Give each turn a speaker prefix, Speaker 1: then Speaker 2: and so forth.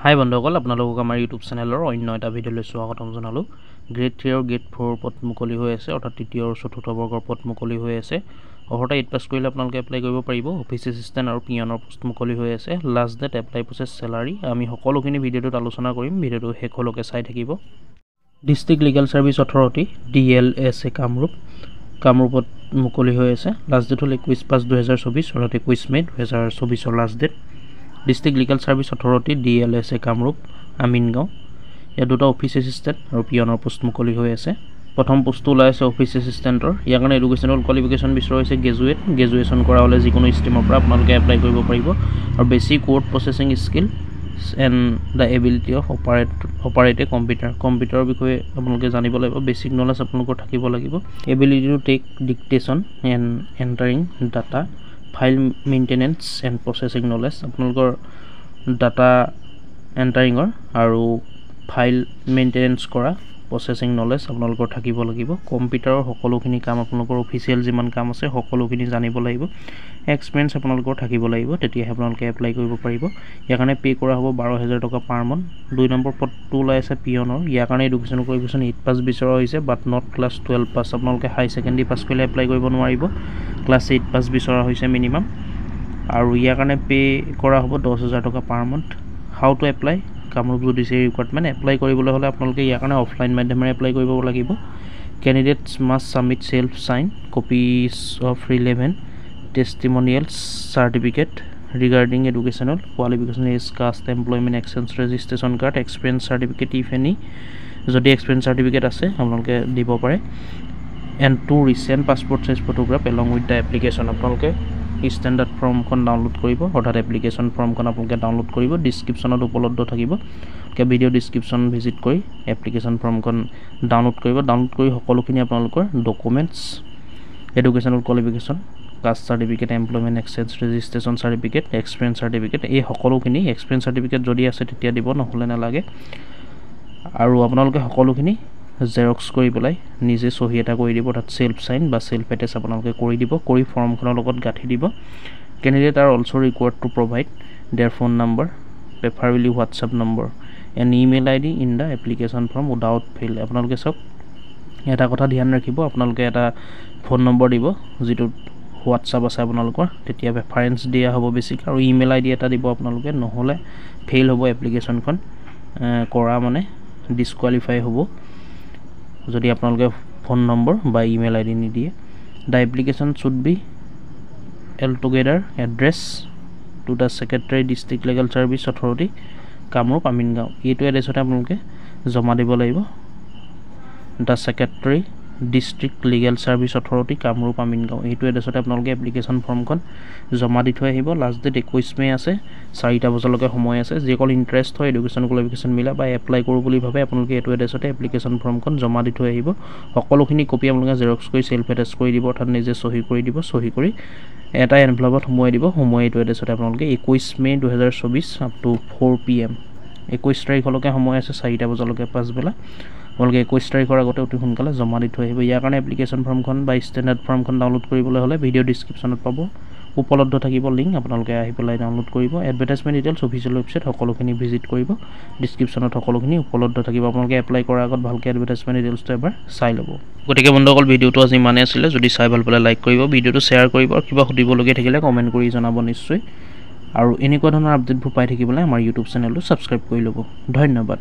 Speaker 1: হাই বন্ধুসকল, আপোনালোকক আমাৰ ইউটিউব চেনেলৰ অন্য এটা ভিডিঅ'লৈ স্বাগতম জনালোঁ। গ্ৰেড 3 আৰু গ্ৰেড 4 পদ মুকলি হৈ আছে, অৰ্থাৎ তৃতীয় আৰু চতুৰ্থ বৰ্গৰ পদ মুকলি হৈ আছে। অহৰ্তা 8 পাছ কৰিলে আপোনালোকে এপ্লাই কৰিব পাৰিব। অফিচ এছিষ্টেণ্ট আৰু পিয়নৰ পোষ্ট মুকলি হৈ আছে। লাষ্ট ডেট, এপ্লাই প্ৰচেছ, চেলাৰী আমি সকলোখিনি ভিডিঅ'টোত আলোচনা কৰিম। ভিডিঅ'টো শেষলৈকে চাই থাকিব। District legal service authority DLSA কামৰূপত মুকলি হৈ আছে। লাষ্ট ডেট হ'ল 21/5/2024, অৰ্থাৎ 21 May 2024 last date. District legal service authority DLSA Kamrup Amingaon, ইয়াত দুটা অফিচ এছিষ্টেণ্ট আৰু পিয়নৰ পোষ্ট মুকলি হৈ আছে। প্ৰথম পোষ্টটো ওলাই আছে অফিচ এছিষ্টেণ্টৰ। ইয়াৰ কাৰণে এডুকেশ্যনেল কোৱালিফিকেশ্যন বিচৰা হৈছে গ্ৰেজুৱেশ্যন কৰা হ'লে যিকোনো ষ্ট্ৰীমৰ পৰা আপোনালোকে এপ্লাই কৰিব পাৰিব। আৰু basic word processing skill and the ability of operate a কম্পিউটাৰৰ বিষয়ে আপোনালোকে জানিব লাগিব। বেছিক নলেজ আপোনালোকৰ থাকিব লাগিব। Ability to take dictation and entering data, file maintenance and processing knowledge, আপোনালোকৰ ডাটা এণ্টাৰিঙৰ আৰু ফাইল মেইনটেনেন্স কৰা প্ৰচেছিং নলেজ আপোনালোকৰ থাকিব লাগিব। কম্পিউটাৰৰ সকলোখিনি কাম আপোনালোকৰ অফিচিয়েল যিমান কাম আছে সকলোখিনি জানিব লাগিব। এক্সপিৰিয়েঞ্চ আপোনালোকৰ থাকিব লাগিব, তেতিয়াহে আপোনালোকে এপ্লাই কৰিব পাৰিব। ইয়াৰ কাৰণে পে' কৰা হ'ব 12,000 টকা পাৰ মান্থ। 2 নম্বৰ পদটো ওলাই আছে পিয়নৰ। ইয়াৰ কাৰণে এডুকেশ্যন কোৱালিফিকেশ্যন 8 পাছ বিচৰা হৈছে, বাট নট ক্লাছ 12 পাছ। আপোনালোকে হাই ছেকেণ্ডেৰী পাছ কৰিলে এপ্লাই কৰিব নোৱাৰিব। ক্লাছ 8 পাছ বিচৰা হৈছে মিনিমাম। আৰু ইয়াৰ কাৰণে পে' কৰা হ'ব 10,000 টকা per month. How to apply, Kamrup judiciary requirement. Apply কৰিবলৈ হ'লে আপোনালোকে ইয়াৰ কাৰণে অফলাইন মাধ্যমেৰে এপ্লাই কৰিব লাগিব। Candidates must submit self sign copies of relevant testimonials certificate regarding educational qualification, age, caste, employment exchange registration card, experience certificate if any, যদি experience certificate আছে আপোনালোকে দিব পাৰে। And 2 recent passport size photograph along with the application. আপোনালোকে standard ফৰ্মখন download কৰিব, অৰ্থাৎ application ফৰ্মখন আপোনালোকে ডাউনলোড কৰিব। ডিছক্ৰিপশ্যনত উপলব্ধ থাকিব। ভিডিঅ' ডিছক্ৰিপশ্যন ভিজিট কৰি এপ্লিকেশ্যন ফৰ্মখন ডাউনলোড কৰিব। ডাউনলোড কৰি সকলোখিনি আপোনালোকৰ documents, educational qualification, caste certificate, employment exchange registration certificate, experience certificate, এই সকলোখিনি এক্সপিৰিয়েঞ্চ চাৰ্টিফিকেট যদি আছে তেতিয়া দিব, নহ'লে নালাগে। আৰু আপোনালোকে সকলোখিনি জেৰক্স কৰি পেলাই নিজে চহী এটা কৰি দিব, তাত চেল্ফ চাইন বা চেল্ফ এটেচ আপোনালোকে কৰি দিব, কৰি ফৰ্মখনৰ লগত গাঁঠি দিব। Candidate are also' required to provide their phone number, preferably WhatsApp number and email ID in the application form without fail. আপোনালোকে চাওক, এটা কথা ধ্যান ৰাখিব, আপোনালোকে এটা ফোন নম্বৰ দিব যিটোত হোৱাটছআপ আছে আপোনালোকৰ, তেতিয়া প্ৰেফাৰেঞ্চ দিয়া হ'ব বেছিক। আৰু ইমেইল ID এটা দিব আপোনালোকে, নহ'লে ফেইল হ'ব এপ্লিকেশ্যনখন কৰা, মানে ডিছকুৱালিফাই হ'ব যদি আপোনালোকে ফোন নম্বৰ বা ইমেইল ID নিদিয়ে। The application should be altogether address to the secretary district legal service authority Kamrup Amingaon. এইটো এড্ৰেছতে আপোনালোকে জমা দিব লাগিব। The secretary district legal service authority Kamrup Amingaon, এইটো এড্ৰেছতে আপোনালোকে এপ্লিকেশ্যন ফৰ্মখন জমা দি থৈ আহিব। লাষ্ট ডেট 21 মে আছে, 4টা বজালৈকে সময় আছে। যিসকল ইণ্টাৰেষ্ট হয় এডুকেশ্যন কোৱালিফিকেশ্যন মিলা বা এপ্লাই কৰোঁ বুলি ভাবে, আপোনালোকে এইটো এড্ৰেছতে এপ্লিকেশ্যন ফৰ্মখন জমা দি থৈ আহিব। সকলোখিনি কপি আপোনালোকে জেৰক্স কৰি চেল্ফ এটেচ কৰি দিব, অৰ্থাৎ নিজে চহী কৰি দিব। চহী কৰি এটা এনভেলপত সোমোৱাই দিব। সোমোৱাই এইটো এড্ৰেছতে আপোনালোকে 21 মে 2024 আপ টু 4 PM, 21 তাৰিখলৈকে সময় আছে, 4টা বজালৈকে পাছবেলা। আপোনালোকে 21 তাৰিখৰ আগতে অতি সোনকালে জমা দি থৈ আহিব। ইয়াৰ কাৰণে এপ্লিকেশ্যন ফৰ্মখন বা ষ্টেণ্ডাৰ্ড ফৰ্মখন ডাউনলোড কৰিবলৈ হ'লে ভিডিঅ' ডিছক্ৰিপশ্যনত পাব, উপলব্ধ থাকিব লিংক, আপোনালোকে আহি পেলাই ডাউনলোড কৰিব। এডভাৰটাইজমেণ্ট ডিটেইলছ, অফিচিয়েল ৱেবছাইট সকলোখিনি ভিজিট কৰিব। ডিছক্ৰিপশ্যনত সকলোখিনি উপলব্ধ থাকিব। আপোনালোকে এপ্লাই কৰাৰ আগত ভালকৈ এডভাৰটাইজমেণ্ট ডিটেইলছটো এবাৰ চাই ল'ব। গতিকে বন্ধুসকল, ভিডিঅ'টো আজি ইমানেই আছিলে। যদি চাই ভাল পালে লাইক কৰিব, ভিডিঅ'টো শ্বেয়াৰ কৰিব, আৰু কিবা সুধিবলগীয়া থাকিলে কমেণ্ট কৰি জনাব নিশ্চয়। আৰু এনেকুৱা ধৰণৰ আপডেটবোৰ পাই থাকিবলৈ আমাৰ ইউটিউব চেনেলটো ছাবস্ক্ৰাইব কৰি ল'ব। ধন্যবাদ।